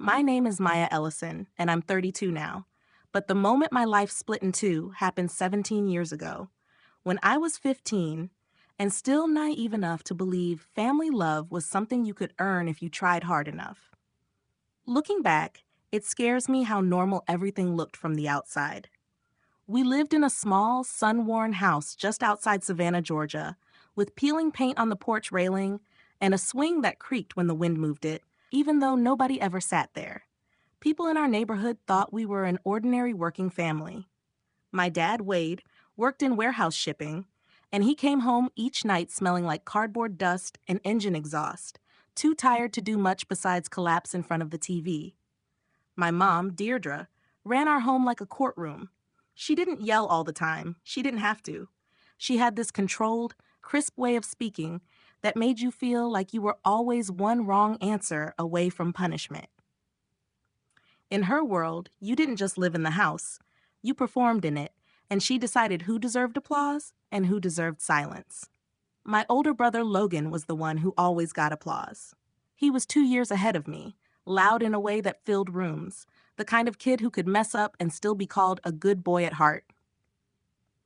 My name is Maya Ellison, and I'm 32 now. But the moment my life split in two happened 17 years ago, when I was 15 and still naive enough to believe family love was something you could earn if you tried hard enough. Looking back, it scares me how normal everything looked from the outside. We lived in a small, sun-worn house just outside Savannah, Georgia, with peeling paint on the porch railing and a swing that creaked when the wind moved it, even though nobody ever sat there. People in our neighborhood thought we were an ordinary working family. My dad, Wade, worked in warehouse shipping, and he came home each night smelling like cardboard dust and engine exhaust, too tired to do much besides collapse in front of the TV. My mom, Deirdre, ran our home like a courtroom. She didn't yell all the time. She didn't have to. She had this controlled, crisp way of speaking that made you feel like you were always one wrong answer away from punishment. In her world, you didn't just live in the house. You performed in it, and she decided who deserved applause and who deserved silence. My older brother Logan was the one who always got applause. He was 2 years ahead of me, loud in a way that filled rooms, the kind of kid who could mess up and still be called a good boy at heart.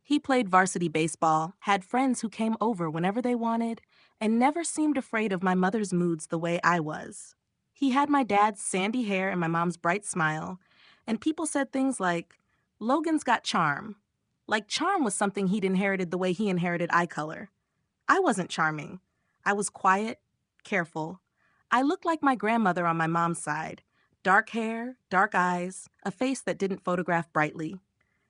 He played varsity baseball, had friends who came over whenever they wanted, and never seemed afraid of my mother's moods the way I was. He had my dad's sandy hair and my mom's bright smile, and people said things like, "Logan's got charm." Like charm was something he'd inherited the way he inherited eye color. I wasn't charming. I was quiet, careful. I looked like my grandmother on my mom's side. Dark hair, dark eyes, a face that didn't photograph brightly.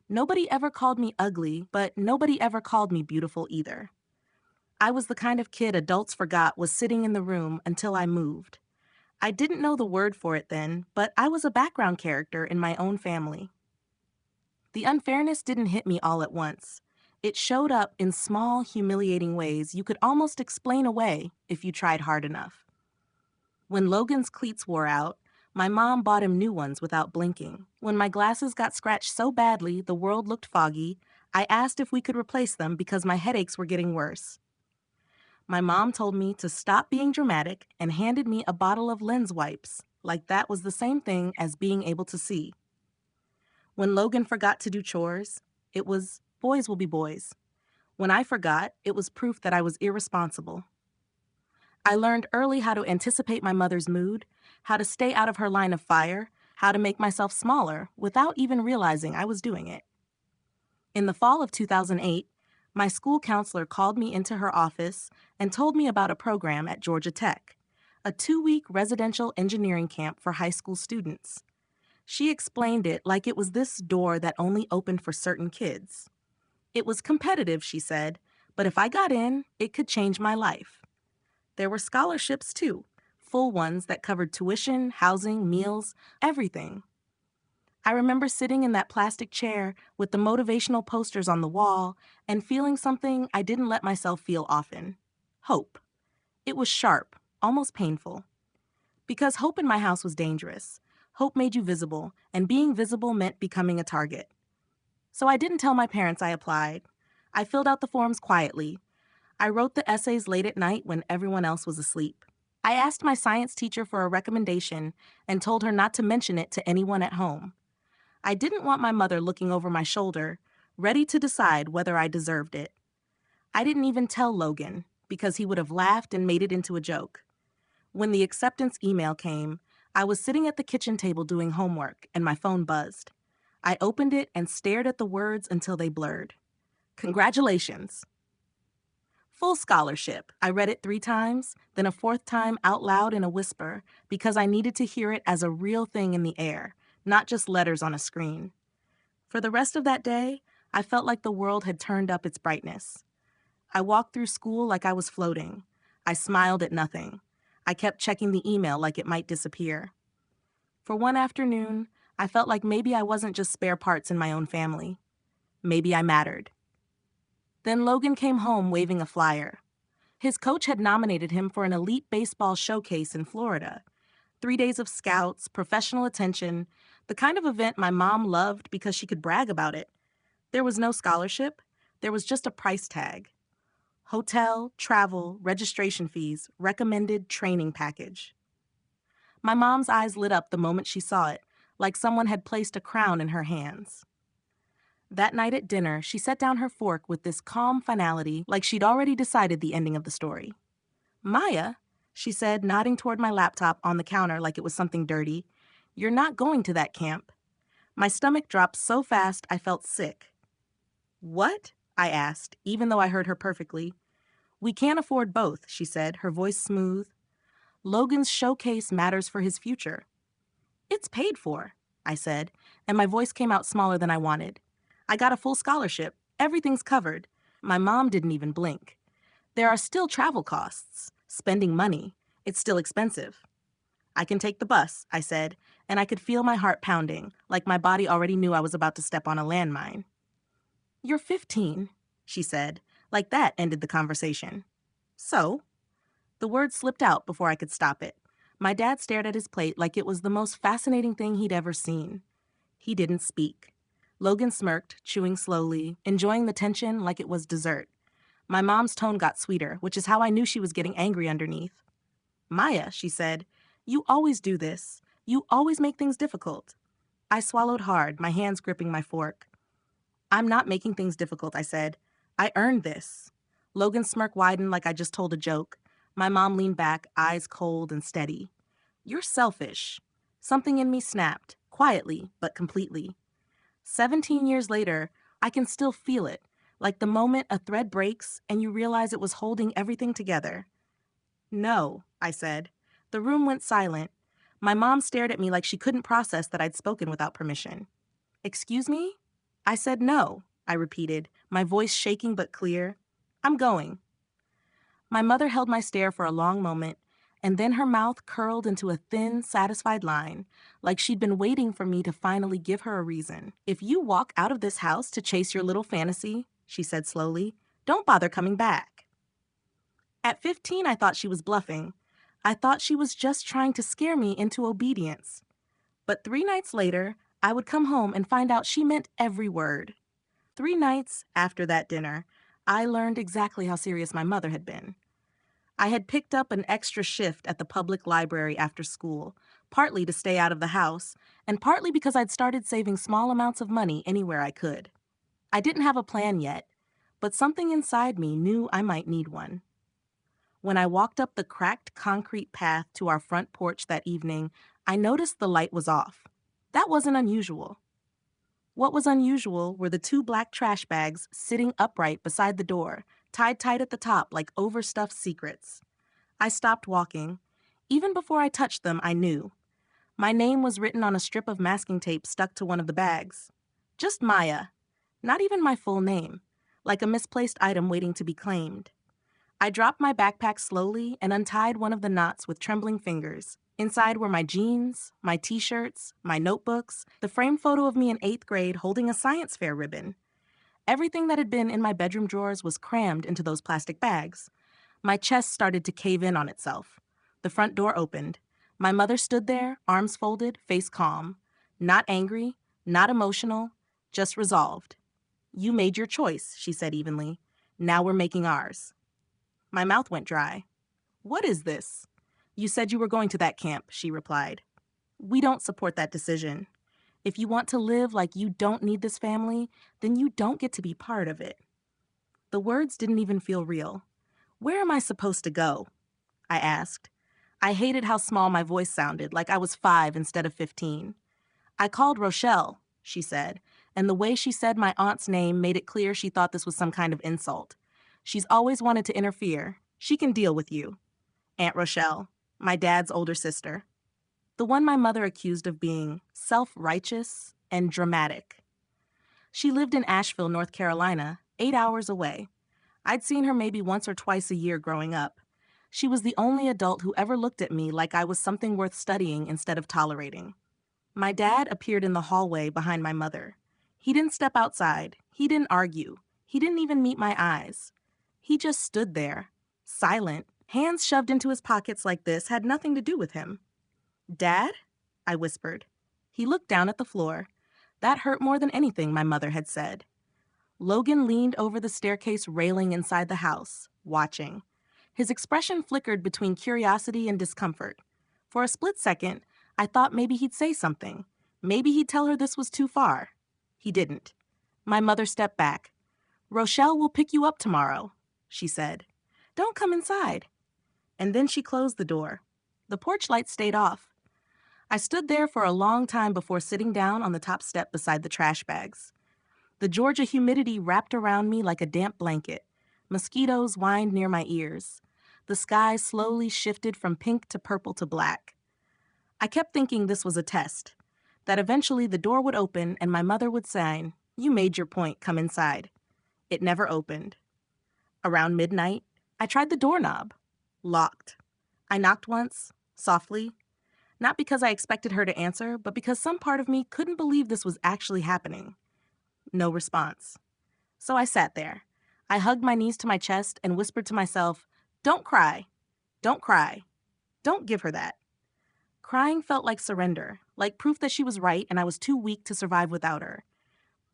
Nobody ever called me ugly, but nobody ever called me beautiful either. I was the kind of kid adults forgot was sitting in the room until I moved. I didn't know the word for it then, but I was a background character in my own family. The unfairness didn't hit me all at once. It showed up in small, humiliating ways you could almost explain away if you tried hard enough. When Logan's cleats wore out, my mom bought him new ones without blinking. When my glasses got scratched so badly the world looked foggy, I asked if we could replace them because my headaches were getting worse. My mom told me to stop being dramatic and handed me a bottle of lens wipes, like that was the same thing as being able to see. When Logan forgot to do chores, it was boys will be boys. When I forgot, it was proof that I was irresponsible. I learned early how to anticipate my mother's mood, how to stay out of her line of fire, how to make myself smaller without even realizing I was doing it. In the fall of 2008, my school counselor called me into her office and told me about a program at Georgia Tech, a 2-week residential engineering camp for high school students. She explained it like it was this door that only opened for certain kids. It was competitive, she said, but if I got in, it could change my life. There were scholarships, too, full ones that covered tuition, housing, meals, everything. I remember sitting in that plastic chair with the motivational posters on the wall and feeling something I didn't let myself feel often: hope. It was sharp, almost painful. Because hope in my house was dangerous. Hope made you visible, and being visible meant becoming a target. So I didn't tell my parents I applied. I filled out the forms quietly. I wrote the essays late at night when everyone else was asleep. I asked my science teacher for a recommendation and told her not to mention it to anyone at home. I didn't want my mother looking over my shoulder, ready to decide whether I deserved it. I didn't even tell Logan, because he would have laughed and made it into a joke. When the acceptance email came, I was sitting at the kitchen table doing homework, and my phone buzzed. I opened it and stared at the words until they blurred. Congratulations. Full scholarship. I read it 3 times, then a 4th time out loud in a whisper, because I needed to hear it as a real thing in the air, not just letters on a screen. For the rest of that day, I felt like the world had turned up its brightness. I walked through school like I was floating. I smiled at nothing. I kept checking the email like it might disappear. For one afternoon, I felt like maybe I wasn't just spare parts in my own family. Maybe I mattered. Then Logan came home waving a flyer. His coach had nominated him for an elite baseball showcase in Florida. 3 days of scouts, professional attention, the kind of event my mom loved because she could brag about it. There was no scholarship. There was just a price tag. Hotel, travel, registration fees, recommended training package. My mom's eyes lit up the moment she saw it, like someone had placed a crown in her hands. That night at dinner, she set down her fork with this calm finality, like she'd already decided the ending of the story. "Maya," she said, nodding toward my laptop on the counter like it was something dirty, "you're not going to that camp." My stomach dropped so fast I felt sick. "What?" I asked, even though I heard her perfectly. "We can't afford both," she said, her voice smooth. "Logan's showcase matters for his future." "It's paid for," I said, and my voice came out smaller than I wanted. "I got a full scholarship. Everything's covered." My mom didn't even blink. "There are still travel costs. Spending money. It's still expensive." "I can take the bus," I said, and I could feel my heart pounding, like my body already knew I was about to step on a landmine. "You're 15, she said. Like that ended the conversation. "So?" The word slipped out before I could stop it. My dad stared at his plate like it was the most fascinating thing he'd ever seen. He didn't speak. Logan smirked, chewing slowly, enjoying the tension like it was dessert. My mom's tone got sweeter, which is how I knew she was getting angry underneath. "Maya," she said, "you always do this. You always make things difficult." I swallowed hard, my hands gripping my fork. "I'm not making things difficult," I said. "I earned this." Logan's smirk widened like I just told a joke. My mom leaned back, eyes cold and steady. "You're selfish." Something in me snapped, quietly but completely. 17 years later, I can still feel it, like the moment a thread breaks and you realize it was holding everything together. "No," I said. The room went silent. My mom stared at me like she couldn't process that I'd spoken without permission. "Excuse me?" I said no, I repeated, my voice shaking but clear. "I'm going." My mother held my stare for a long moment, and then her mouth curled into a thin, satisfied line, like she'd been waiting for me to finally give her a reason. "If you walk out of this house to chase your little fantasy," she said slowly, "don't bother coming back." At 15, I thought she was bluffing. I thought she was just trying to scare me into obedience. But 3 nights later, I would come home and find out she meant every word. 3 nights after that dinner, I learned exactly how serious my mother had been. I had picked up an extra shift at the public library after school, partly to stay out of the house, and partly because I'd started saving small amounts of money anywhere I could. I didn't have a plan yet, but something inside me knew I might need one. When I walked up the cracked concrete path to our front porch that evening, I noticed the light was off. That wasn't unusual. What was unusual were the 2 black trash bags sitting upright beside the door, tied tight at the top like overstuffed secrets. I stopped walking. Even before I touched them, I knew. My name was written on a strip of masking tape stuck to one of the bags. Just Maya. Not even my full name, like a misplaced item waiting to be claimed. I dropped my backpack slowly and untied one of the knots with trembling fingers. Inside were my jeans, my t-shirts, my notebooks, the framed photo of me in 8th grade holding a science fair ribbon. Everything that had been in my bedroom drawers was crammed into those plastic bags. My chest started to cave in on itself. The front door opened. My mother stood there, arms folded, face calm. Not angry, not emotional, just resolved. "You made your choice," she said evenly. "Now we're making ours." My mouth went dry. "What is this?" "You said you were going to that camp," she replied. "We don't support that decision. If you want to live like you don't need this family, then you don't get to be part of it." The words didn't even feel real. "Where am I supposed to go?" I asked. I hated how small my voice sounded, like I was 5 instead of 15. "I called Rochelle," she said, and the way she said my aunt's name made it clear she thought this was some kind of insult. "She's always wanted to interfere. She can deal with you." Aunt Rochelle, my dad's older sister. The one my mother accused of being self-righteous and dramatic. She lived in Asheville, North Carolina, 8 hours away. I'd seen her maybe once or twice a year growing up. She was the only adult who ever looked at me like I was something worth studying instead of tolerating. My dad appeared in the hallway behind my mother. He didn't step outside. He didn't argue. He didn't even meet my eyes. He just stood there, silent, hands shoved into his pockets like this had nothing to do with him. "Dad?" I whispered. He looked down at the floor. That hurt more than anything my mother had said. Logan leaned over the staircase railing inside the house, watching. His expression flickered between curiosity and discomfort. For a split second, I thought maybe he'd say something. Maybe he'd tell her this was too far. He didn't. My mother stepped back. "Rochelle will pick you up tomorrow," she said. "Don't come inside." And then she closed the door. The porch light stayed off. I stood there for a long time before sitting down on the top step beside the trash bags. The Georgia humidity wrapped around me like a damp blanket. Mosquitoes whined near my ears. The sky slowly shifted from pink to purple to black. I kept thinking this was a test, that eventually the door would open and my mother would say, "You made your point, come inside." It never opened. Around midnight, I tried the doorknob. Locked. I knocked once, softly, not because I expected her to answer, but because some part of me couldn't believe this was actually happening. No response. So I sat there. I hugged my knees to my chest and whispered to myself, "Don't cry. Don't cry. Don't give her that." Crying felt like surrender, like proof that she was right and I was too weak to survive without her.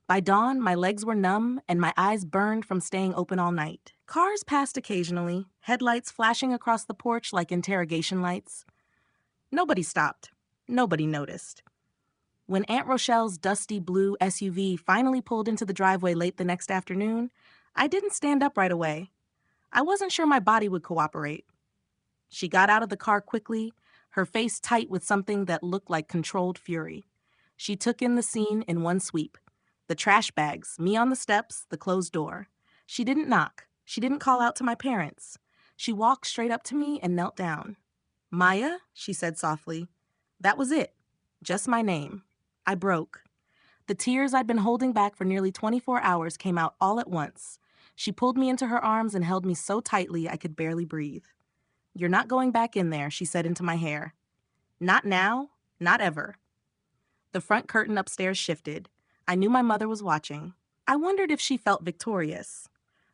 By dawn, my legs were numb and my eyes burned from staying open all night. Cars passed occasionally, headlights flashing across the porch like interrogation lights. Nobody stopped. Nobody noticed. When Aunt Rochelle's dusty blue SUV finally pulled into the driveway late the next afternoon, I didn't stand up right away. I wasn't sure my body would cooperate. She got out of the car quickly, her face tight with something that looked like controlled fury. She took in the scene in one sweep. The trash bags, me on the steps, the closed door. She didn't knock. She didn't call out to my parents. She walked straight up to me and knelt down. "Maya," she said softly. That was it. Just my name. I broke. The tears I'd been holding back for nearly 24 hours came out all at once. She pulled me into her arms and held me so tightly I could barely breathe. "You're not going back in there," she said into my hair. "Not now, not ever." The front curtain upstairs shifted. I knew my mother was watching. I wondered if she felt victorious.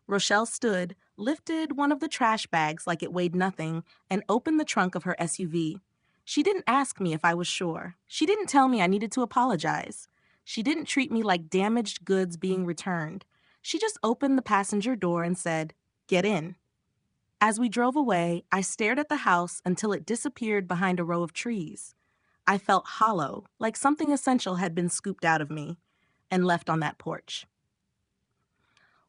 Rochelle stood, lifted one of the trash bags like it weighed nothing, and opened the trunk of her SUV. She didn't ask me if I was sure. She didn't tell me I needed to apologize. She didn't treat me like damaged goods being returned. She just opened the passenger door and said, "Get in." As we drove away, I stared at the house until it disappeared behind a row of trees. I felt hollow, like something essential had been scooped out of me and left on that porch.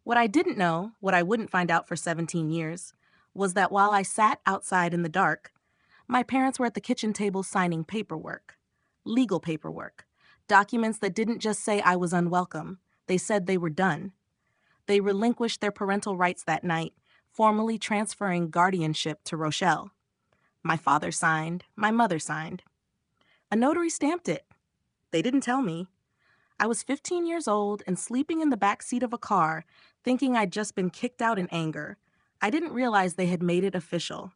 What I didn't know, what I wouldn't find out for 17 years, was that while I sat outside in the dark, my parents were at the kitchen table signing paperwork. Legal paperwork. Documents that didn't just say I was unwelcome. They said they were done. They relinquished their parental rights that night, formally transferring guardianship to Rochelle. My father signed. My mother signed. A notary stamped it. They didn't tell me. I was 15 years old and sleeping in the back seat of a car, thinking I'd just been kicked out in anger. I didn't realize they had made it official.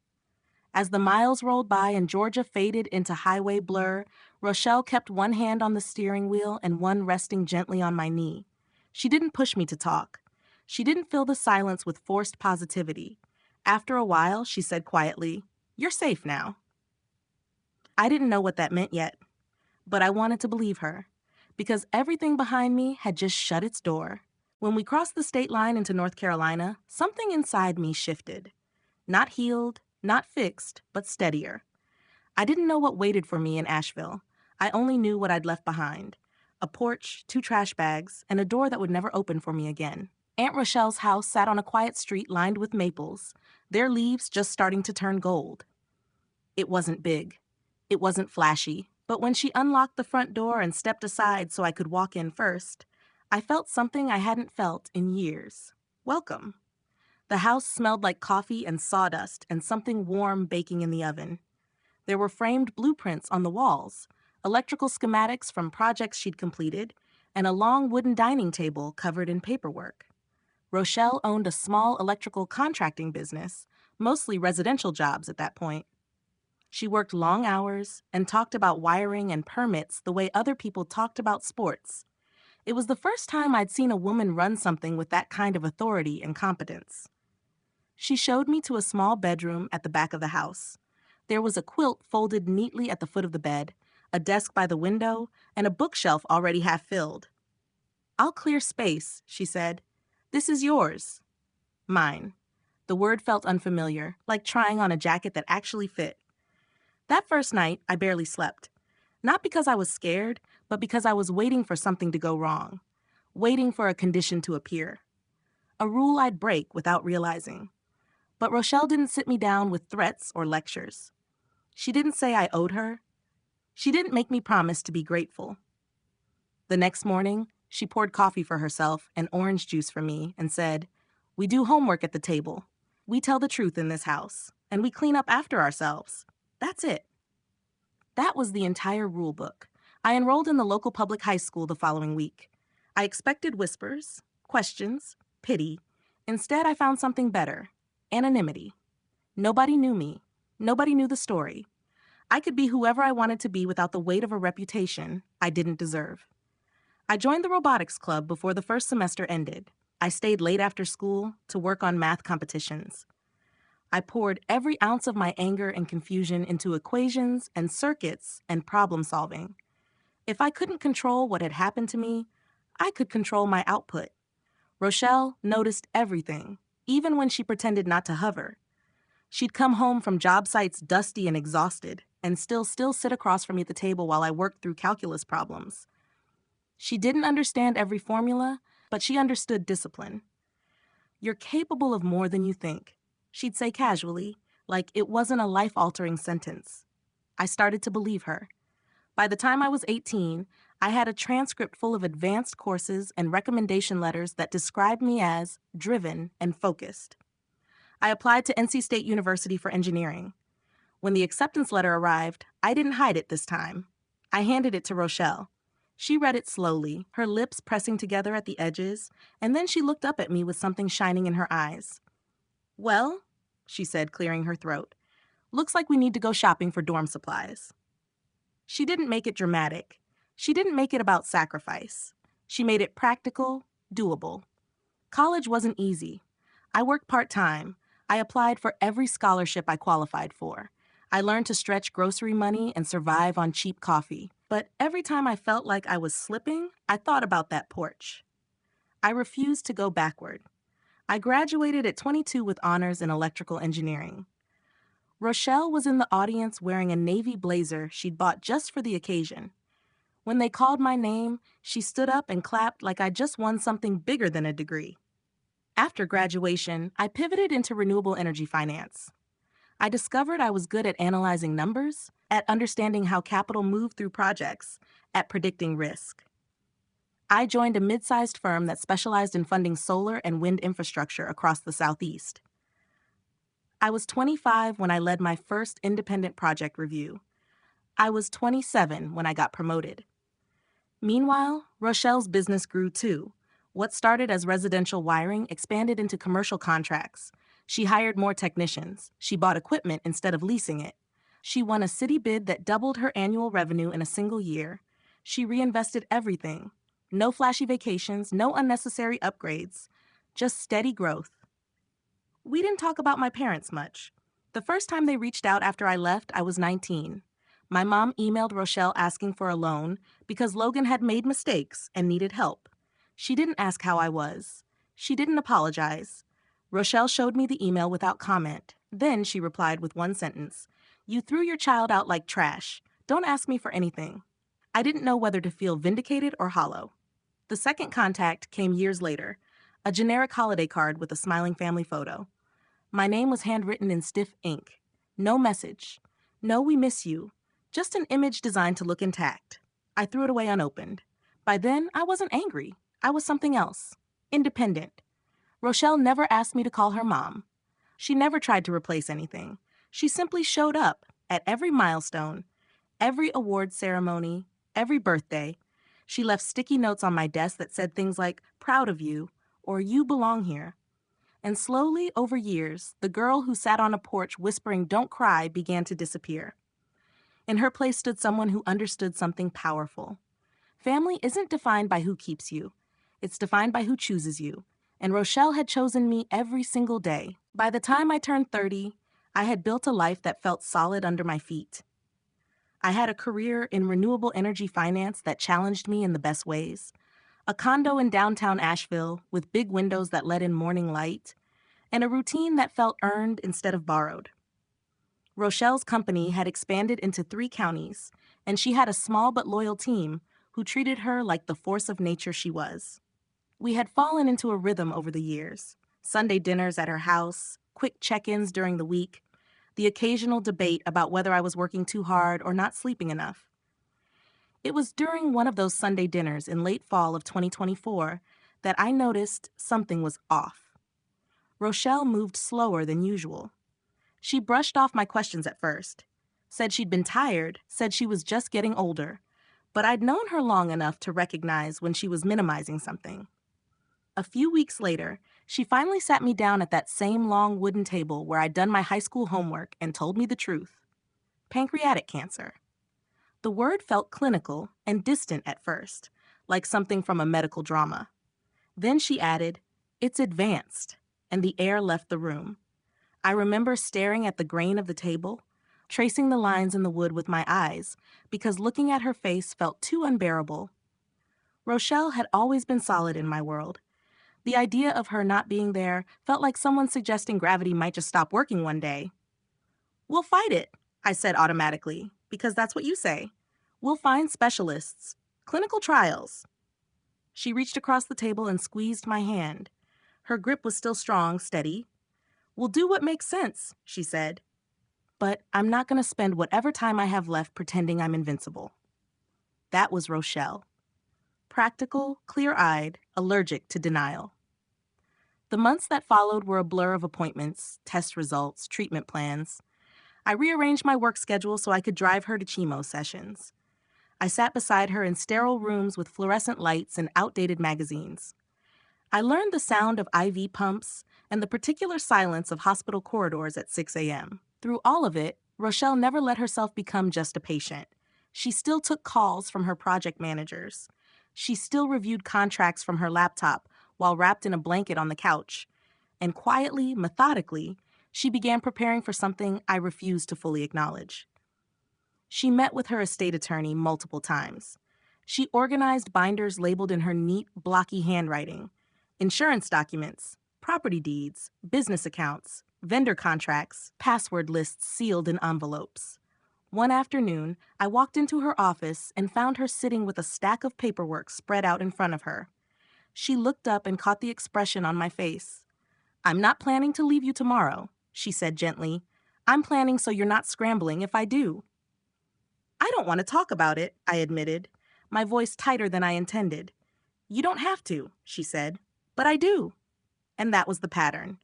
As the miles rolled by and Georgia faded into highway blur, Rochelle kept one hand on the steering wheel and one resting gently on my knee. She didn't push me to talk. She didn't fill the silence with forced positivity. After a while, she said quietly, "You're safe now." I didn't know what that meant yet, but I wanted to believe her, because everything behind me had just shut its door. When we crossed the state line into North Carolina, something inside me shifted. Not healed, not fixed, but steadier. I didn't know what waited for me in Asheville. I only knew what I'd left behind. A porch, 2 trash bags, and a door that would never open for me again. Aunt Rochelle's house sat on a quiet street lined with maples, their leaves just starting to turn gold. It wasn't big. It wasn't flashy, but when she unlocked the front door and stepped aside so I could walk in first, I felt something I hadn't felt in years. Welcome. The house smelled like coffee and sawdust and something warm baking in the oven. There were framed blueprints on the walls, electrical schematics from projects she'd completed, and a long wooden dining table covered in paperwork. Rochelle owned a small electrical contracting business, mostly residential jobs at that point. She worked long hours and talked about wiring and permits the way other people talked about sports. It was the first time I'd seen a woman run something with that kind of authority and competence. She showed me to a small bedroom at the back of the house. There was a quilt folded neatly at the foot of the bed, a desk by the window, and a bookshelf already half filled. "I'll clear space," she said. "This is yours." Mine. The word felt unfamiliar, like trying on a jacket that actually fit. That first night, I barely slept. Not because I was scared, but because I was waiting for something to go wrong, waiting for a condition to appear. A rule I'd break without realizing. But Rochelle didn't sit me down with threats or lectures. She didn't say I owed her. She didn't make me promise to be grateful. The next morning, she poured coffee for herself and orange juice for me and said, "We do homework at the table. We tell the truth in this house, and we clean up after ourselves. That's it." That was the entire rule book. I enrolled in the local public high school the following week. I expected whispers, questions, pity. Instead, I found something better: anonymity. Nobody knew me. Nobody knew the story. I could be whoever I wanted to be without the weight of a reputation I didn't deserve. I joined the robotics club before the first semester ended. I stayed late after school to work on math competitions. I poured every ounce of my anger and confusion into equations and circuits and problem solving. If I couldn't control what had happened to me, I could control my output. Rochelle noticed everything, even when she pretended not to hover. She'd come home from job sites dusty and exhausted, and still sit across from me at the table while I worked through calculus problems. She didn't understand every formula, but she understood discipline. "You're capable of more than you think," she'd say casually, like it wasn't a life-altering sentence. I started to believe her. By the time I was 18, I had a transcript full of advanced courses and recommendation letters that described me as driven and focused. I applied to NC State University for engineering. When the acceptance letter arrived, I didn't hide it this time. I handed it to Rochelle. She read it slowly, her lips pressing together at the edges, and then she looked up at me with something shining in her eyes. "Well," she said, clearing her throat, "looks like we need to go shopping for dorm supplies." She didn't make it dramatic. She didn't make it about sacrifice. She made it practical, doable. College wasn't easy. I worked part-time. I applied for every scholarship I qualified for. I learned to stretch grocery money and survive on cheap coffee. But every time I felt like I was slipping, I thought about that porch. I refused to go backward. I graduated at 22 with honors in electrical engineering. Rochelle was in the audience wearing a navy blazer she'd bought just for the occasion. When they called my name, she stood up and clapped like I'd just won something bigger than a degree. After graduation, I pivoted into renewable energy finance. I discovered I was good at analyzing numbers, at understanding how capital moved through projects, at predicting risk. I joined a mid-sized firm that specialized in funding solar and wind infrastructure across the Southeast. I was 25 when I led my first independent project review. I was 27 when I got promoted. Meanwhile, Rochelle's business grew too. What started as residential wiring expanded into commercial contracts. She hired more technicians. She bought equipment instead of leasing it. She won a city bid that doubled her annual revenue in a single year. She reinvested everything. No flashy vacations, no unnecessary upgrades, just steady growth. We didn't talk about my parents much. The first time they reached out after I left, I was 19. My mom emailed Rochelle asking for a loan because Logan had made mistakes and needed help. She didn't ask how I was. She didn't apologize. Rochelle showed me the email without comment. Then she replied with one sentence: "You threw your child out like trash. Don't ask me for anything." I didn't know whether to feel vindicated or hollow. The second contact came years later, a generic holiday card with a smiling family photo. My name was handwritten in stiff ink. No message. No "we miss you." Just an image designed to look intact. I threw it away unopened. By then, I wasn't angry. I was something else. Independent. Rochelle never asked me to call her mom. She never tried to replace anything. She simply showed up at every milestone, every award ceremony, every birthday. She left sticky notes on my desk that said things like, "Proud of you," or "You belong here." And slowly, over years, the girl who sat on a porch whispering "Don't cry" began to disappear. In her place stood someone who understood something powerful. Family isn't defined by who keeps you. It's defined by who chooses you. And Rochelle had chosen me every single day. By the time I turned 30, I had built a life that felt solid under my feet. I had a career in renewable energy finance that challenged me in the best ways, a condo in downtown Asheville with big windows that let in morning light, and a routine that felt earned instead of borrowed. Rochelle's company had expanded into 3 counties, and she had a small but loyal team who treated her like the force of nature she was. We had fallen into a rhythm over the years: Sunday dinners at her house, quick check ins during the week, the occasional debate about whether I was working too hard or not sleeping enough. It was during one of those Sunday dinners in late fall of 2024 that I noticed something was off. Rochelle moved slower than usual. She brushed off my questions at first, said she'd been tired, said she was just getting older, but I'd known her long enough to recognize when she was minimizing something. A few weeks later, she finally sat me down at that same long wooden table where I'd done my high school homework and told me the truth: pancreatic cancer. The word felt clinical and distant at first, like something from a medical drama. Then she added, "It's advanced," and the air left the room. I remember staring at the grain of the table, tracing the lines in the wood with my eyes, because looking at her face felt too unbearable. Rochelle had always been solid in my world. The idea of her not being there felt like someone suggesting gravity might just stop working one day. "We'll fight it," I said automatically, because that's what you say. "We'll find specialists. Clinical trials." She reached across the table and squeezed my hand. Her grip was still strong, steady. "We'll do what makes sense," she said. "But I'm not going to spend whatever time I have left pretending I'm invincible." That was Rochelle. Practical, clear-eyed, allergic to denial. The months that followed were a blur of appointments, test results, treatment plans. I rearranged my work schedule so I could drive her to chemo sessions. I sat beside her in sterile rooms with fluorescent lights and outdated magazines. I learned the sound of IV pumps and the particular silence of hospital corridors at 6 a.m. Through all of it, Rochelle never let herself become just a patient. She still took calls from her project managers. She still reviewed contracts from her laptop while wrapped in a blanket on the couch. And quietly, methodically, she began preparing for something I refused to fully acknowledge. She met with her estate attorney multiple times. She organized binders labeled in her neat, blocky handwriting: insurance documents, property deeds, business accounts, vendor contracts, password lists sealed in envelopes. One afternoon, I walked into her office and found her sitting with a stack of paperwork spread out in front of her. She looked up and caught the expression on my face. "I'm not planning to leave you tomorrow," she said gently. "I'm planning so you're not scrambling if I do." "I don't want to talk about it," I admitted, my voice tighter than I intended. "You don't have to," she said. "But I do." And that was the pattern.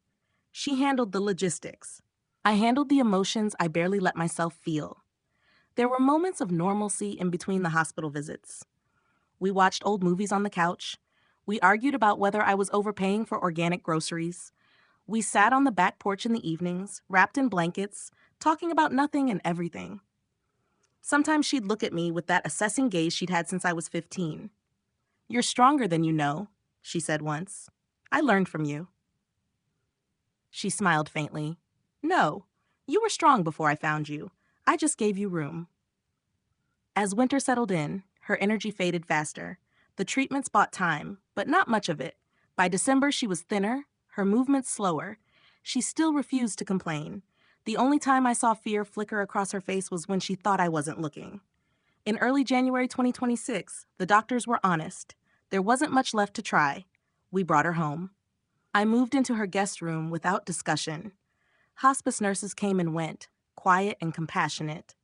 She handled the logistics. I handled the emotions I barely let myself feel. There were moments of normalcy in between the hospital visits. We watched old movies on the couch. We argued about whether I was overpaying for organic groceries. We sat on the back porch in the evenings, wrapped in blankets, talking about nothing and everything. Sometimes she'd look at me with that assessing gaze she'd had since I was 15. "You're stronger than you know," she said once. "I learned from you." She smiled faintly. "No, you were strong before I found you. I just gave you room." As winter settled in, her energy faded faster. The treatments bought time, but not much of it. By December, she was thinner, her movements slower. She still refused to complain. The only time I saw fear flicker across her face was when she thought I wasn't looking. In early January 2026, the doctors were honest. There wasn't much left to try. We brought her home. I moved into her guest room without discussion. Hospice nurses came and went, quiet and compassionate.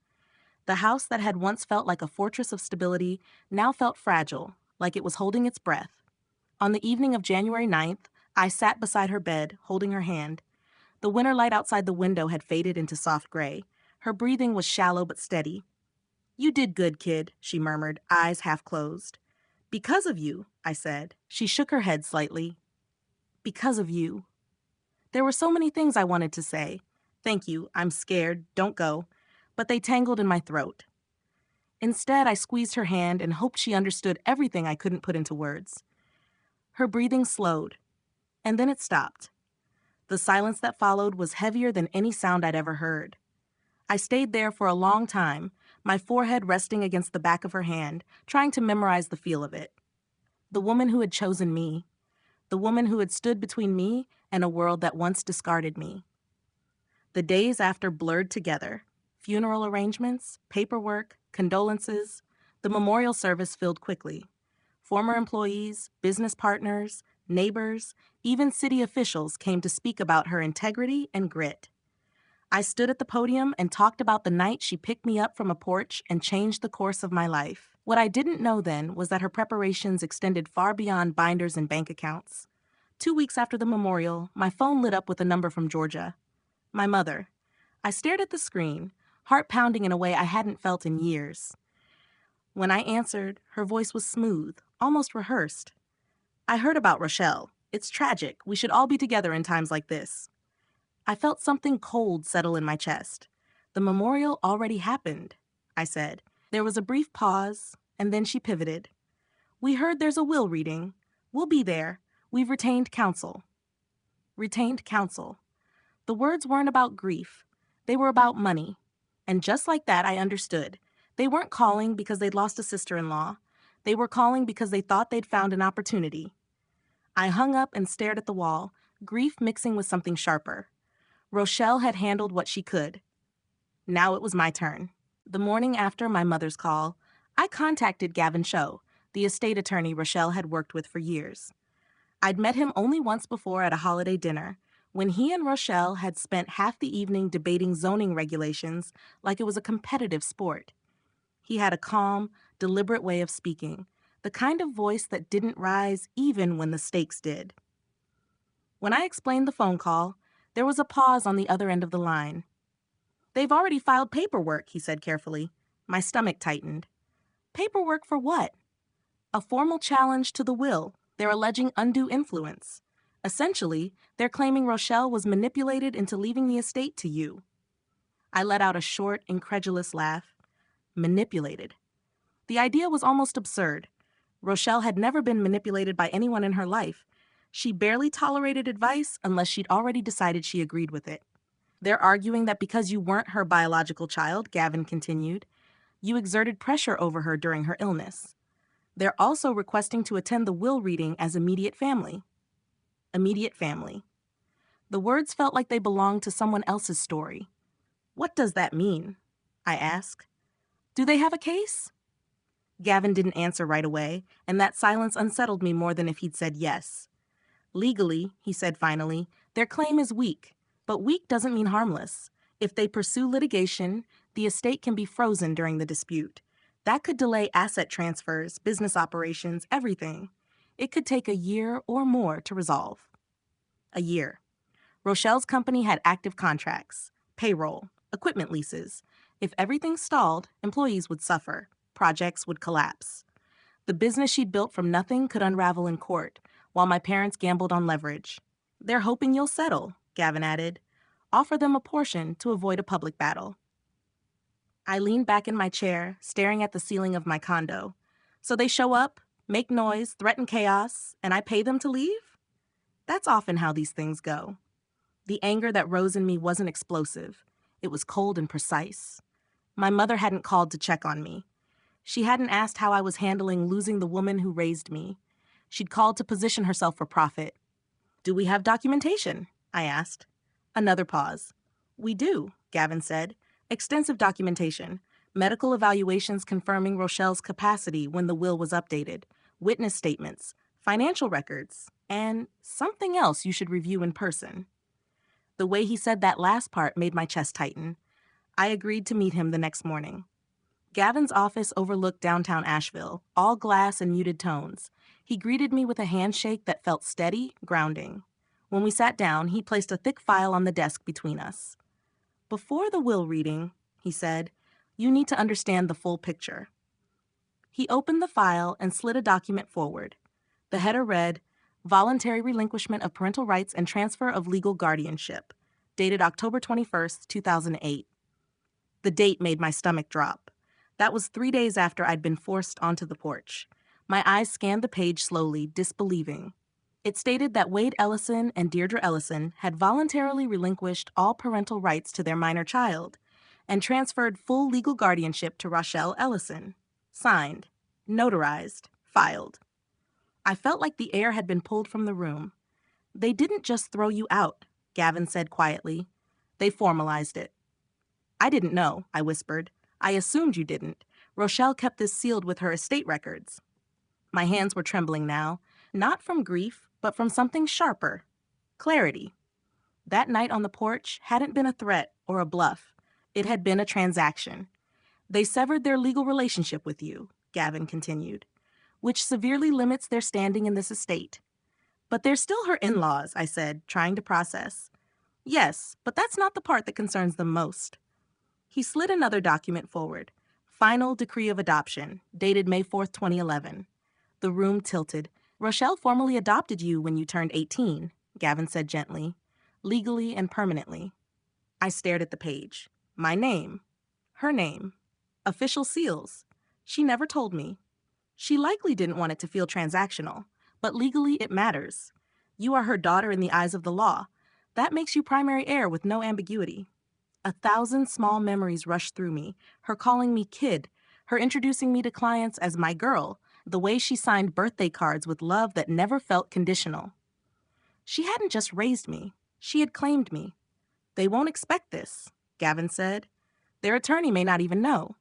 The house that had once felt like a fortress of stability now felt fragile, like it was holding its breath. On the evening of January 9th, I sat beside her bed, holding her hand. The winter light outside the window had faded into soft gray. Her breathing was shallow but steady. "You did good, kid," she murmured, eyes half closed. "Because of you," I said. She shook her head slightly. "Because of you." There were so many things I wanted to say. "Thank you, I'm scared, don't go." But they tangled in my throat. Instead, I squeezed her hand and hoped she understood everything I couldn't put into words. Her breathing slowed, and then it stopped. The silence that followed was heavier than any sound I'd ever heard. I stayed there for a long time, my forehead resting against the back of her hand, trying to memorize the feel of it. The woman who had chosen me. The woman who had stood between me and a world that once discarded me. The days after blurred together. Funeral arrangements, paperwork, condolences. The memorial service filled quickly. Former employees, business partners, neighbors, even city officials came to speak about her integrity and grit. I stood at the podium and talked about the night she picked me up from a porch and changed the course of my life. What I didn't know then was that her preparations extended far beyond binders and bank accounts. 2 weeks after the memorial, my phone lit up with a number from Georgia. My mother. I stared at the screen, heart pounding in a way I hadn't felt in years. When I answered, her voice was smooth, almost rehearsed. "I heard about Rochelle. It's tragic. We should all be together in times like this." I felt something cold settle in my chest. "The memorial already happened," I said. There was a brief pause, and then she pivoted. "We heard there's a will reading. We'll be there. We've retained counsel." Retained counsel. The words weren't about grief. They were about money. And just like that, I understood. They weren't calling because they'd lost a sister-in-law. They were calling because they thought they'd found an opportunity. I hung up and stared at the wall, grief mixing with something sharper. Rochelle had handled what she could. Now it was my turn. The morning after my mother's call, I contacted Gavin Cho, the estate attorney Rochelle had worked with for years. I'd met him only once before at a holiday dinner, when he and Rochelle had spent half the evening debating zoning regulations like it was a competitive sport. He had a calm, deliberate way of speaking, the kind of voice that didn't rise even when the stakes did. When I explained the phone call, there was a pause on the other end of the line. "They've already filed paperwork," he said carefully. My stomach tightened. "Paperwork for what?" "A formal challenge to the will. They're alleging undue influence. Essentially, they're claiming Rochelle was manipulated into leaving the estate to you." I let out a short, incredulous laugh. Manipulated. The idea was almost absurd. Rochelle had never been manipulated by anyone in her life. She barely tolerated advice unless she'd already decided she agreed with it. "They're arguing that because you weren't her biological child," Gavin continued, "you exerted pressure over her during her illness. They're also requesting to attend the will reading as immediate family." Immediate family. The words felt like they belonged to someone else's story. "What does that mean?" I asked. "Do they have a case?" Gavin didn't answer right away, and that silence unsettled me more than if he'd said yes. "Legally," he said finally, "their claim is weak, but weak doesn't mean harmless. If they pursue litigation, the estate can be frozen during the dispute. That could delay asset transfers, business operations, everything. It could take a year or more to resolve." A year. Rochelle's company had active contracts, payroll, equipment leases. If everything stalled, employees would suffer. Projects would collapse. The business she'd built from nothing could unravel in court, while my parents gambled on leverage. "They're hoping you'll settle," Gavin added. "Offer them a portion to avoid a public battle." I leaned back in my chair, staring at the ceiling of my condo. "So they show up, make noise, threaten chaos, and I pay them to leave?" That's often how these things go. The anger that rose in me wasn't explosive. It was cold and precise. My mother hadn't called to check on me. She hadn't asked how I was handling losing the woman who raised me. She'd called to position herself for profit. "Do we have documentation?" I asked. Another pause. "We do," Gavin said. "Extensive documentation. Medical evaluations confirming Rochelle's capacity when the will was updated. Witness statements. Financial records. And something else you should review in person." The way he said that last part made my chest tighten. I agreed to meet him the next morning. Gavin's office overlooked downtown Asheville, all glass and muted tones. He greeted me with a handshake that felt steady, grounding. When we sat down, he placed a thick file on the desk between us. "Before the will reading," he said, "you need to understand the full picture." He opened the file and slid a document forward. The header read, "Voluntary relinquishment of parental rights and transfer of legal guardianship," dated October 21st, 2008. The date made my stomach drop. That was 3 days after I'd been forced onto the porch. My eyes scanned the page slowly, disbelieving. It stated that Wade Ellison and Deirdre Ellison had voluntarily relinquished all parental rights to their minor child and transferred full legal guardianship to Rochelle Ellison. Signed, notarized, filed. I felt like the air had been pulled from the room. "They didn't just throw you out," Gavin said quietly. They formalized it. I didn't know, I whispered. I assumed you didn't. Rochelle kept this sealed with her estate records. My hands were trembling now, not from grief, but from something sharper. Clarity. That night on the porch hadn't been a threat or a bluff. It had been a transaction. They severed their legal relationship with you, Gavin continued, which severely limits their standing in this estate. But they're still her in-laws, I said, trying to process. Yes, but that's not the part that concerns them most. He slid another document forward. Final Decree of Adoption, dated May 4th, 2011. The room tilted. Rochelle formally adopted you when you turned 18, Gavin said gently, legally and permanently. I stared at the page. My name. Her name. Official seals. She never told me. She likely didn't want it to feel transactional, but legally it matters. You are her daughter in the eyes of the law. That makes you primary heir with no ambiguity. 1,000 small memories rushed through me, her calling me kid, her introducing me to clients as my girl, the way she signed birthday cards with love that never felt conditional. She hadn't just raised me, she had claimed me. They won't expect this, Gavin said. Their attorney may not even know.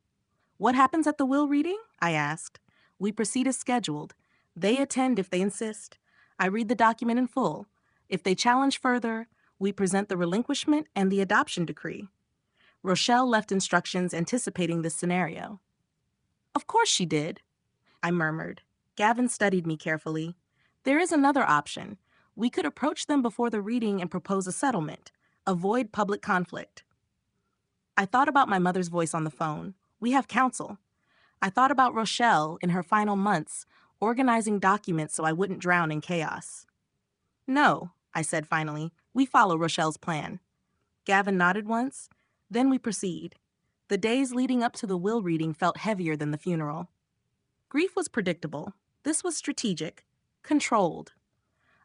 What happens at the will reading? I asked. We proceed as scheduled. They attend if they insist. I read the document in full. If they challenge further, we present the relinquishment and the adoption decree. Rochelle left instructions anticipating this scenario. Of course she did, I murmured. Gavin studied me carefully. There is another option. We could approach them before the reading and propose a settlement. Avoid public conflict. I thought about my mother's voice on the phone. We have counsel. I thought about Rochelle in her final months, organizing documents so I wouldn't drown in chaos. No, I said finally. We follow Rochelle's plan. Gavin nodded once. Then we proceed. The days leading up to the will reading felt heavier than the funeral. Grief was predictable. This was strategic, controlled.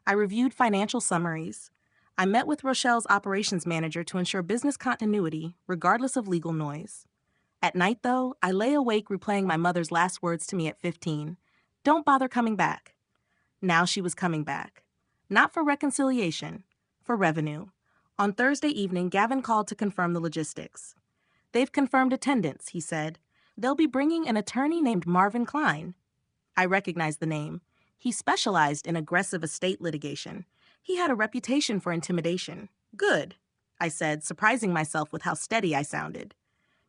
I reviewed financial summaries. I met with Rochelle's operations manager to ensure business continuity, regardless of legal noise. At night, though, I lay awake replaying my mother's last words to me at 15. Don't bother coming back. Now she was coming back. Not for reconciliation, for revenue. On Thursday evening, Gavin called to confirm the logistics. They've confirmed attendance, he said. They'll be bringing an attorney named Marvin Klein. I recognized the name. He specialized in aggressive estate litigation. He had a reputation for intimidation. Good, I said, surprising myself with how steady I sounded.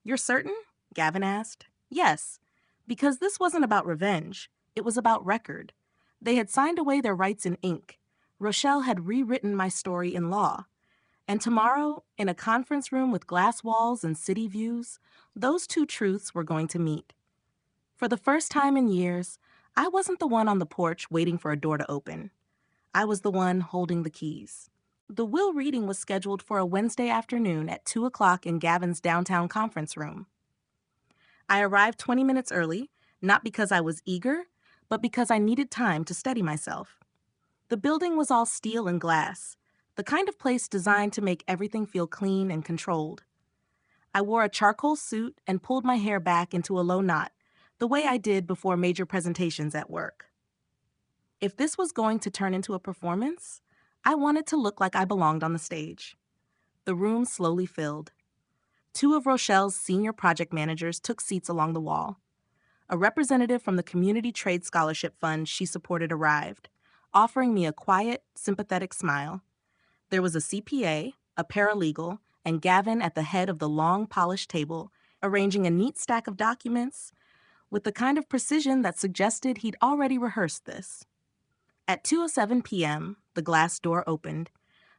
You're certain? Gavin asked. Yes, because this wasn't about revenge. It was about record. They had signed away their rights in ink. Rochelle had rewritten my story in law. And tomorrow, in a conference room with glass walls and city views, those two truths were going to meet. For the first time in years, I wasn't the one on the porch waiting for a door to open. I was the one holding the keys. The will reading was scheduled for a Wednesday afternoon at 2 o'clock in Gavin's downtown conference room. I arrived 20 minutes early, not because I was eager, but because I needed time to steady myself. The building was all steel and glass, the kind of place designed to make everything feel clean and controlled. I wore a charcoal suit and pulled my hair back into a low knot, the way I did before major presentations at work. If this was going to turn into a performance, I wanted to look like I belonged on the stage. The room slowly filled. 2 of Rochelle's senior project managers took seats along the wall. A representative from the Community Trade Scholarship Fund she supported arrived, offering me a quiet, sympathetic smile. There was a CPA, a paralegal, and Gavin at the head of the long, polished table, arranging a neat stack of documents with the kind of precision that suggested he'd already rehearsed this. At 2:07 p.m., the glass door opened.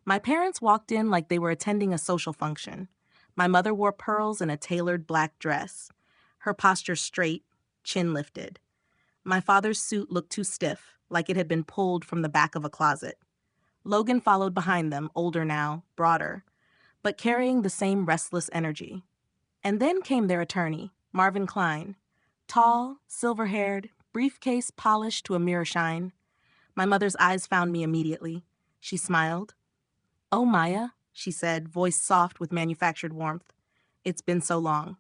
My parents walked in like they were attending a social function. My mother wore pearls and a tailored black dress, her posture straight, chin lifted. My father's suit looked too stiff, like it had been pulled from the back of a closet. Logan followed behind them, older now, broader, but carrying the same restless energy. And then came their attorney, Marvin Klein, tall, silver-haired, briefcase polished to a mirror shine. My mother's eyes found me immediately. She smiled. "Oh, Maya," she said, voice soft with manufactured warmth. "It's been so long."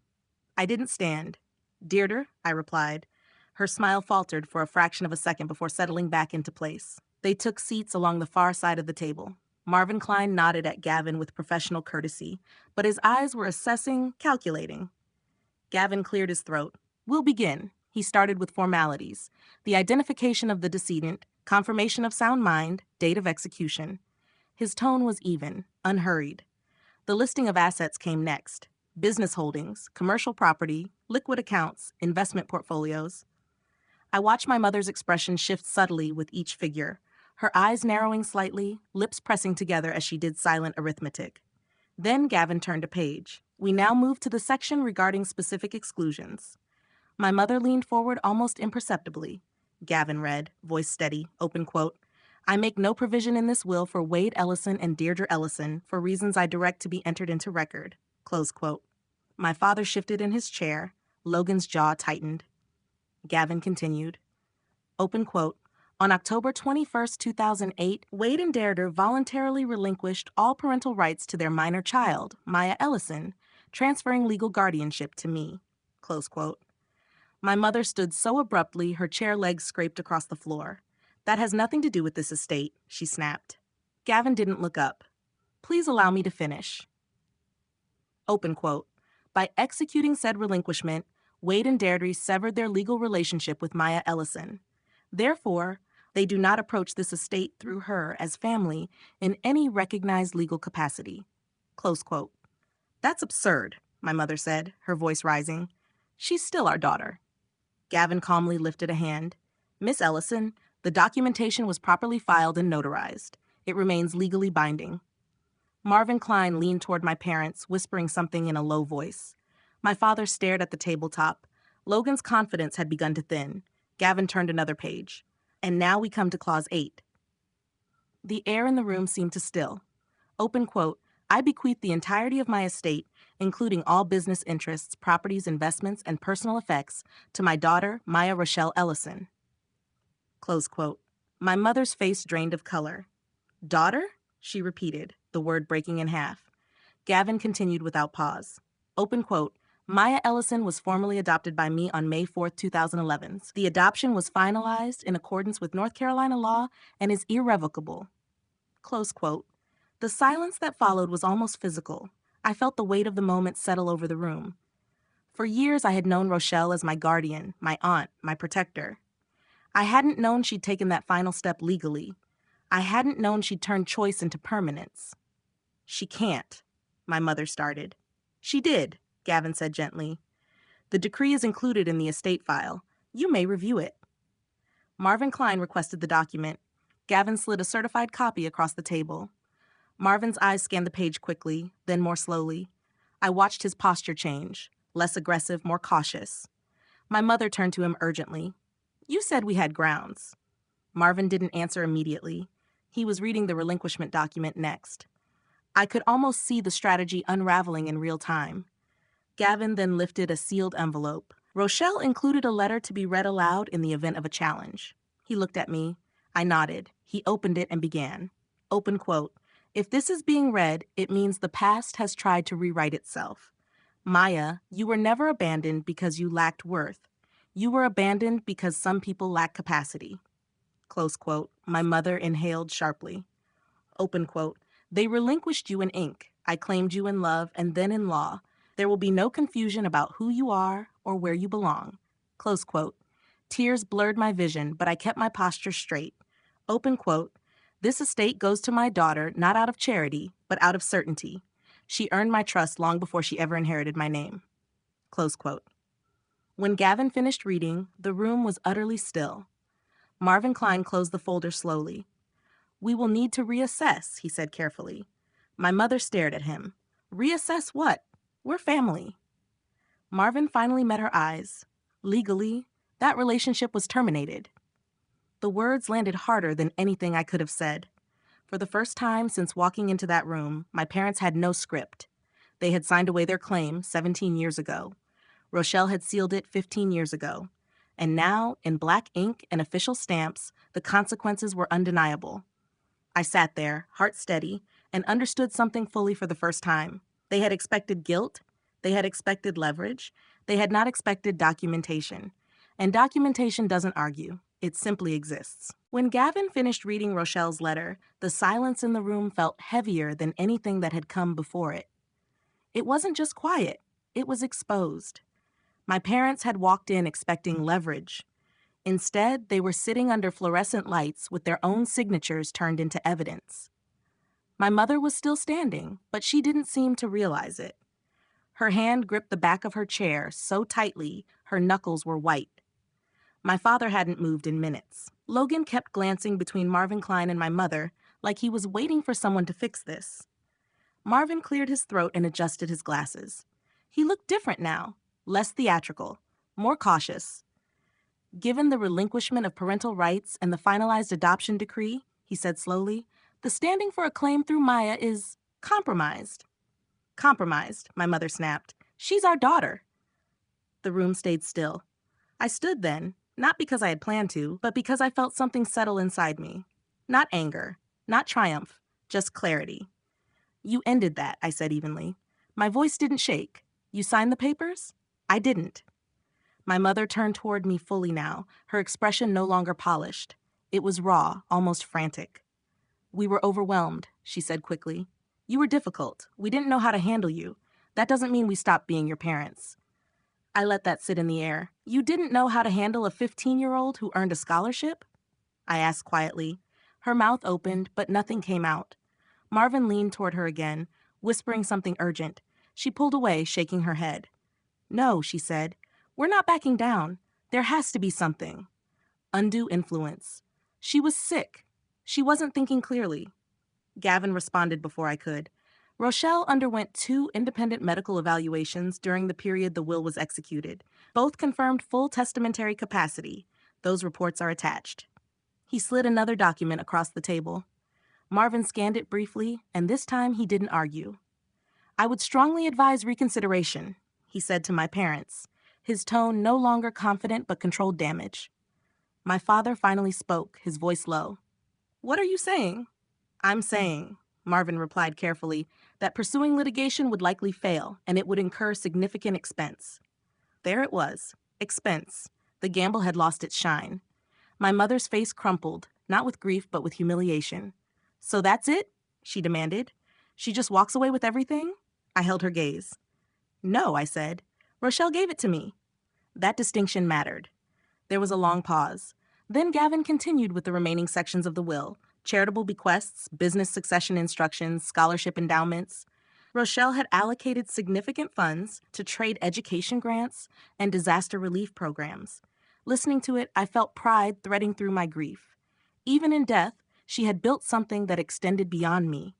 I didn't stand. "Deirdre," I replied. Her smile faltered for a fraction of a second before settling back into place. They took seats along the far side of the table. Marvin Klein nodded at Gavin with professional courtesy, but his eyes were assessing, calculating. Gavin cleared his throat. We'll begin. He started with formalities: the identification of the decedent, confirmation of sound mind, date of execution. His tone was even, unhurried. The listing of assets came next: business holdings, commercial property, liquid accounts, investment portfolios. I watched my mother's expression shift subtly with each figure, her eyes narrowing slightly, lips pressing together as she did silent arithmetic. Then Gavin turned a page. We now move to the section regarding specific exclusions. My mother leaned forward almost imperceptibly. Gavin read, voice steady, open quote, I make no provision in this will for Wade Ellison and Deirdre Ellison for reasons I direct to be entered into record, close quote. My father shifted in his chair. Logan's jaw tightened. Gavin continued, open quote, on October 21st, 2008, Wade and Deirdre voluntarily relinquished all parental rights to their minor child, Maya Ellison, transferring legal guardianship to me, close quote. My mother stood so abruptly her chair legs scraped across the floor. That has nothing to do with this estate, she snapped. Gavin didn't look up. Please allow me to finish. Open quote. By executing said relinquishment, Wade and Deirdre severed their legal relationship with Maya Ellison. Therefore, they do not approach this estate through her as family in any recognized legal capacity. Close quote. That's absurd, my mother said, her voice rising. She's still our daughter. Gavin calmly lifted a hand. Miss Ellison, the documentation was properly filed and notarized. It remains legally binding. Marvin Klein leaned toward my parents, whispering something in a low voice. My father stared at the tabletop. Logan's confidence had begun to thin. Gavin turned another page. And now we come to Clause 8. The air in the room seemed to still. Open quote, I bequeath the entirety of my estate, including all business interests, properties, investments, and personal effects, to my daughter, Maya Rochelle Ellison. Close quote. My mother's face drained of color. Daughter? She repeated, the word breaking in half. Gavin continued without pause. Open quote, Maya Ellison was formally adopted by me on May 4, 2011. The adoption was finalized in accordance with North Carolina law and is irrevocable. Close quote. The silence that followed was almost physical. I felt the weight of the moment settle over the room. For years, I had known Rochelle as my guardian, my aunt, my protector. I hadn't known she'd taken that final step legally. I hadn't known she'd turned choice into permanence. She can't, my mother started. She did, Gavin said gently. The decree is included in the estate file. You may review it. Marvin Klein requested the document. Gavin slid a certified copy across the table. Marvin's eyes scanned the page quickly, then more slowly. I watched his posture change, less aggressive, more cautious. My mother turned to him urgently. You said we had grounds. Marvin didn't answer immediately. He was reading the relinquishment document next. I could almost see the strategy unraveling in real time. Gavin then lifted a sealed envelope. Rochelle included a letter to be read aloud in the event of a challenge. He looked at me. I nodded. He opened it and began. Open quote. If this is being read, it means the past has tried to rewrite itself. Maya, you were never abandoned because you lacked worth. You were abandoned because some people lack capacity. Close quote. My mother inhaled sharply. Open quote. They relinquished you in ink. I claimed you in love and then in law. There will be no confusion about who you are or where you belong. Close quote. Tears blurred my vision, but I kept my posture straight. Open quote. This estate goes to my daughter not out of charity, but out of certainty. She earned my trust long before she ever inherited my name. Close quote. When Gavin finished reading, the room was utterly still. Marvin Klein closed the folder slowly. We will need to reassess, he said carefully. My mother stared at him. Reassess what? We're family. Marvin finally met her eyes. Legally, that relationship was terminated. The words landed harder than anything I could have said. For the first time since walking into that room, my parents had no script. They had signed away their claim 17 years ago. Rochelle had sealed it 15 years ago. And now, in black ink and official stamps, the consequences were undeniable. I sat there, heart steady, and understood something fully for the first time. They had expected guilt. They had expected leverage. They had not expected documentation. And documentation doesn't argue. It simply exists. When Gavin finished reading Rochelle's letter, the silence in the room felt heavier than anything that had come before it. It wasn't just quiet, it was exposed. My parents had walked in expecting leverage. Instead, they were sitting under fluorescent lights with their own signatures turned into evidence. My mother was still standing, but she didn't seem to realize it. Her hand gripped the back of her chair so tightly her knuckles were white. My father hadn't moved in minutes. Logan kept glancing between Marvin Klein and my mother like he was waiting for someone to fix this. Marvin cleared his throat and adjusted his glasses. He looked different now, less theatrical, more cautious. Given the relinquishment of parental rights and the finalized adoption decree, he said slowly, the standing for a claim through Maya is compromised. Compromised, my mother snapped. She's our daughter. The room stayed still. I stood then, not because I had planned to, but because I felt something settle inside me. Not anger, not triumph, just clarity. You ended that, I said evenly. My voice didn't shake. You signed the papers? I didn't. My mother turned toward me fully now, her expression no longer polished. It was raw, almost frantic. We were overwhelmed, she said quickly. You were difficult. We didn't know how to handle you. That doesn't mean we stopped being your parents. I let that sit in the air. You didn't know how to handle a 15-year-old who earned a scholarship? I asked quietly. Her mouth opened, but nothing came out. Marvin leaned toward her again, whispering something urgent. She pulled away, shaking her head. No, she said. We're not backing down. There has to be something. Undue influence. She was sick. She wasn't thinking clearly. Gavin responded before I could. Rochelle underwent 2 independent medical evaluations during the period the will was executed. Both confirmed full testamentary capacity. Those reports are attached. He slid another document across the table. Marvin scanned it briefly, and this time he didn't argue. I would strongly advise reconsideration, he said to my parents, his tone no longer confident but controlled damage. My father finally spoke, his voice low. What are you saying? I'm saying, Marvin replied carefully, that pursuing litigation would likely fail, and it would incur significant expense. There it was, expense. The gamble had lost its shine. My mother's face crumpled, not with grief but with humiliation. So that's it? She demanded. She just walks away with everything? I held her gaze. No, I said. Rochelle gave it to me. That distinction mattered. There was a long pause. Then Gavin continued with the remaining sections of the will, charitable bequests, business succession instructions, scholarship endowments. Rochelle had allocated significant funds to trade education grants and disaster relief programs. Listening to it, I felt pride threading through my grief. Even in death, she had built something that extended beyond me.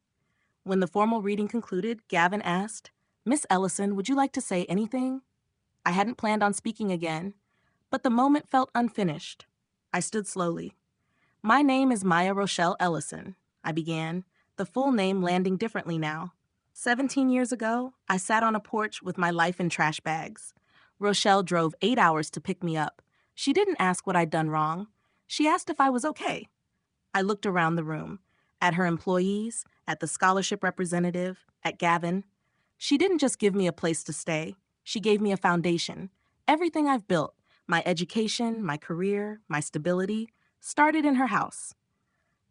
When the formal reading concluded, Gavin asked, Miss Ellison, would you like to say anything? I hadn't planned on speaking again, but the moment felt unfinished. I stood slowly. My name is Maya Rochelle Ellison, I began, the full name landing differently now. 17 years ago, I sat on a porch with my life in trash bags. Rochelle drove 8 hours to pick me up. She didn't ask what I'd done wrong. She asked if I was okay. I looked around the room, at her employees, at the scholarship representative, at Gavin. She didn't just give me a place to stay. She gave me a foundation. Everything I've built, my education, my career, my stability, started in her house.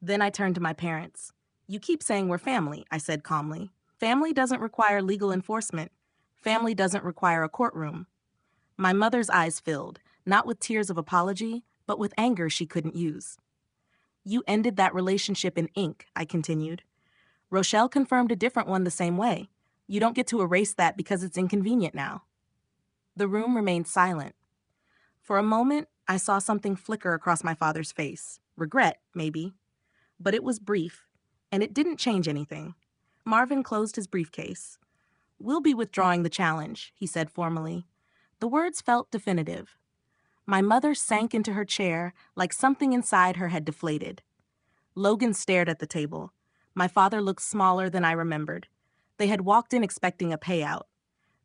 Then I turned to my parents. You keep saying we're family, I said calmly. Family doesn't require legal enforcement. Family doesn't require a courtroom. My mother's eyes filled, not with tears of apology, but with anger she couldn't use. You ended that relationship in ink, I continued. Rochelle confirmed a different one the same way. You don't get to erase that because it's inconvenient now. The room remained silent. For a moment, I saw something flicker across my father's face. Regret, maybe. But it was brief, and it didn't change anything. Marvin closed his briefcase. We'll be withdrawing the challenge, he said formally. The words felt definitive. My mother sank into her chair like something inside her had deflated. Logan stared at the table. My father looked smaller than I remembered. They had walked in expecting a payout.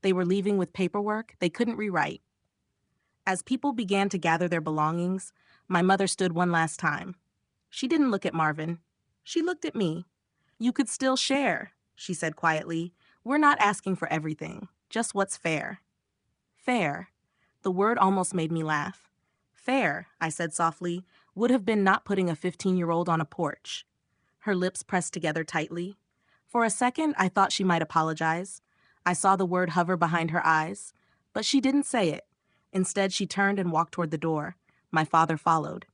They were leaving with paperwork they couldn't rewrite. As people began to gather their belongings, my mother stood one last time. She didn't look at Marvin. She looked at me. You could still share, she said quietly. We're not asking for everything, just what's fair. Fair. The word almost made me laugh. Fair, I said softly, would have been not putting a 15-year-old on a porch. Her lips pressed together tightly. For a second, I thought she might apologize. I saw the word hover behind her eyes, but she didn't say it. Instead, she turned and walked toward the door. My father followed.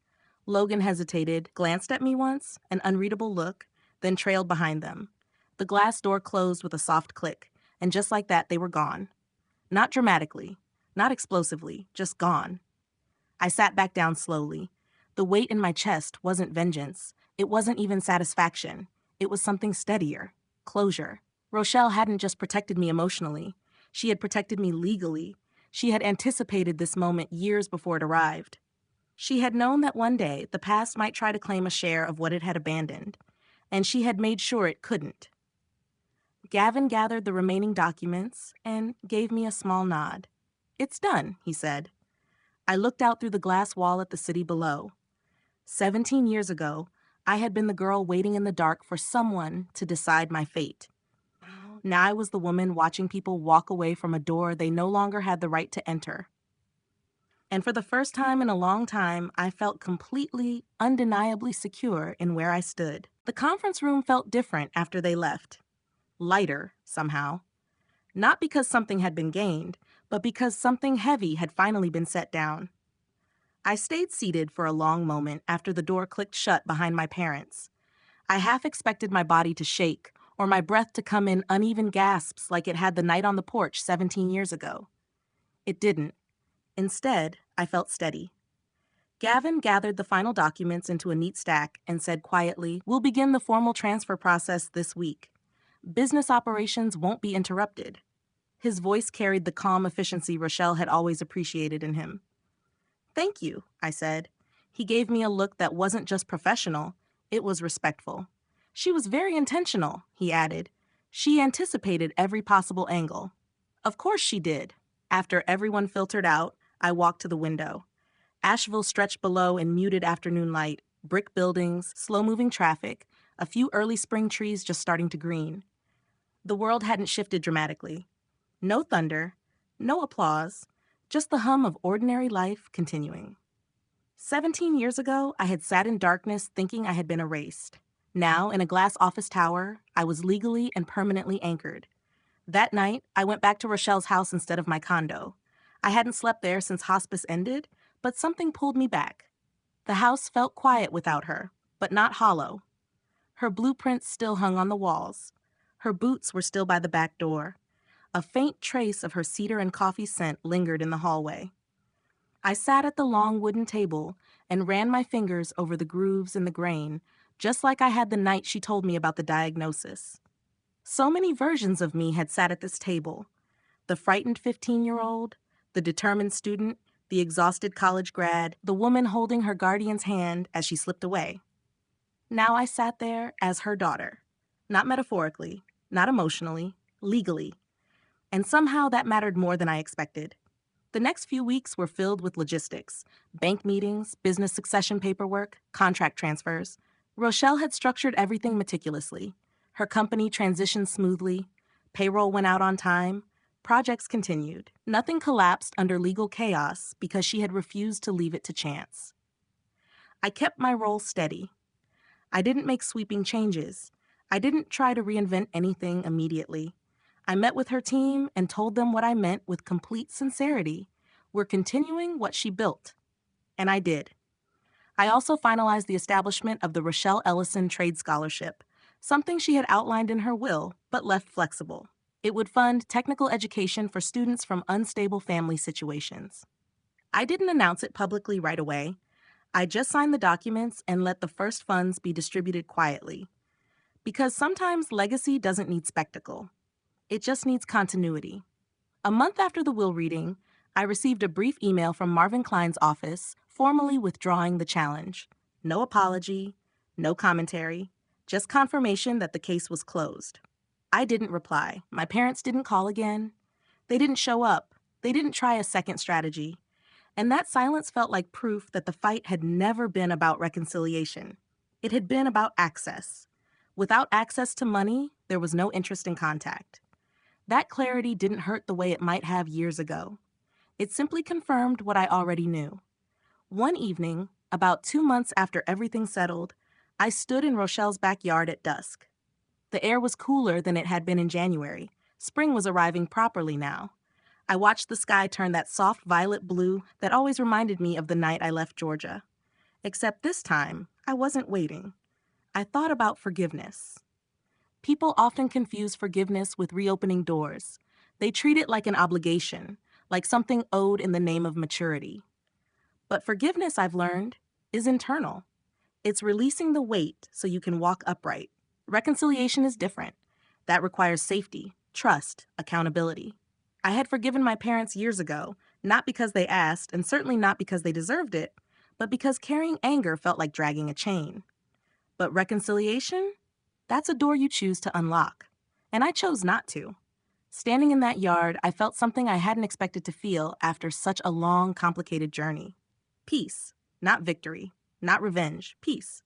Logan hesitated, glanced at me once, an unreadable look, then trailed behind them. The glass door closed with a soft click, and just like that, they were gone. Not dramatically, not explosively, just gone. I sat back down slowly. The weight in my chest wasn't vengeance. It wasn't even satisfaction. It was something steadier. Closure. Rochelle hadn't just protected me emotionally. She had protected me legally. She had anticipated this moment years before it arrived. She had known that one day the past might try to claim a share of what it had abandoned, and she had made sure it couldn't. Gavin gathered the remaining documents and gave me a small nod. "It's done," he said. I looked out through the glass wall at the city below. 17 years ago, I had been the girl waiting in the dark for someone to decide my fate. Now I was the woman watching people walk away from a door they no longer had the right to enter. And for the first time in a long time, I felt completely, undeniably secure in where I stood. The conference room felt different after they left. Lighter, somehow. Not because something had been gained, but because something heavy had finally been set down. I stayed seated for a long moment after the door clicked shut behind my parents. I half expected my body to shake, or my breath to come in uneven gasps like it had the night on the porch 17 years ago. It didn't. Instead, I felt steady. Gavin gathered the final documents into a neat stack and said quietly, "We'll begin the formal transfer process this week. Business operations won't be interrupted." His voice carried the calm efficiency Rochelle had always appreciated in him. "Thank you," I said. He gave me a look that wasn't just professional, it was respectful. "She was very intentional," he added. "She anticipated every possible angle." Of course she did. After everyone filtered out, I walked to the window. Asheville stretched below in muted afternoon light, brick buildings, slow-moving traffic, a few early spring trees just starting to green. The world hadn't shifted dramatically. No thunder, no applause, just the hum of ordinary life continuing. 17 years ago, I had sat in darkness thinking I had been erased. Now, in a glass office tower, I was legally and permanently anchored. That night, I went back to Rochelle's house instead of my condo. I hadn't slept there since hospice ended, but something pulled me back. The house felt quiet without her, but not hollow. Her blueprints still hung on the walls. Her boots were still by the back door. A faint trace of her cedar and coffee scent lingered in the hallway. I sat at the long wooden table and ran my fingers over the grooves in the grain, just like I had the night she told me about the diagnosis. So many versions of me had sat at this table. The frightened 15-year-old, the determined student, the exhausted college grad, the woman holding her guardian's hand as she slipped away. Now I sat there as her daughter. Not metaphorically, not emotionally, legally. And somehow that mattered more than I expected. The next few weeks were filled with logistics, bank meetings, business succession paperwork, contract transfers. Rochelle had structured everything meticulously. Her company transitioned smoothly. Payroll went out on time. Projects continued. Nothing collapsed under legal chaos because she had refused to leave it to chance. I kept my role steady. I didn't make sweeping changes. I didn't try to reinvent anything immediately. I met with her team and told them what I meant with complete sincerity. We're continuing what she built. And I did. I also finalized the establishment of the Rochelle Ellison Trade Scholarship, something she had outlined in her will, but left flexible. It would fund technical education for students from unstable family situations. I didn't announce it publicly right away. I just signed the documents and let the first funds be distributed quietly. Because sometimes legacy doesn't need spectacle. It just needs continuity. A month after the will reading, I received a brief email from Marvin Klein's office, formally withdrawing the challenge. No apology, no commentary, just confirmation that the case was closed. I didn't reply. My parents didn't call again. They didn't show up. They didn't try a second strategy. And that silence felt like proof that the fight had never been about reconciliation. It had been about access. Without access to money, there was no interest in contact. That clarity didn't hurt the way it might have years ago. It simply confirmed what I already knew. One evening, about 2 months after everything settled, I stood in Rochelle's backyard at dusk. The air was cooler than it had been in January. Spring was arriving properly now. I watched the sky turn that soft violet blue that always reminded me of the night I left Georgia. Except this time, I wasn't waiting. I thought about forgiveness. People often confuse forgiveness with reopening doors. They treat it like an obligation, like something owed in the name of maturity. But forgiveness, I've learned, is internal. It's releasing the weight so you can walk upright. Reconciliation is different. That requires safety, trust, accountability. I had forgiven my parents years ago, not because they asked, and certainly not because they deserved it, but because carrying anger felt like dragging a chain. But reconciliation? That's a door you choose to unlock. And I chose not to. Standing in that yard, I felt something I hadn't expected to feel after such a long, complicated journey. Peace, not victory, not revenge, peace.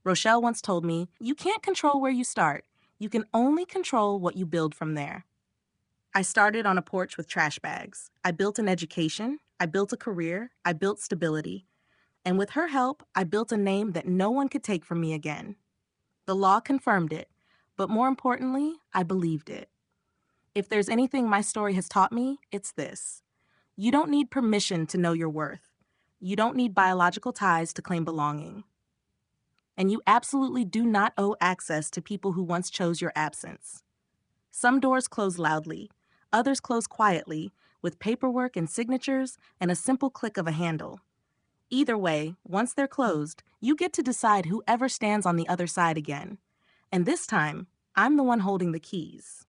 Rochelle once told me, you can't control where you start. You can only control what you build from there. I started on a porch with trash bags. I built an education. I built a career. I built stability. And with her help, I built a name that no one could take from me again. The law confirmed it, but more importantly, I believed it. If there's anything my story has taught me, it's this. You don't need permission to know your worth. You don't need biological ties to claim belonging. And you absolutely do not owe access to people who once chose your absence. Some doors close loudly, others close quietly, with paperwork and signatures and a simple click of a handle. Either way, once they're closed, you get to decide whoever stands on the other side again. And this time, I'm the one holding the keys.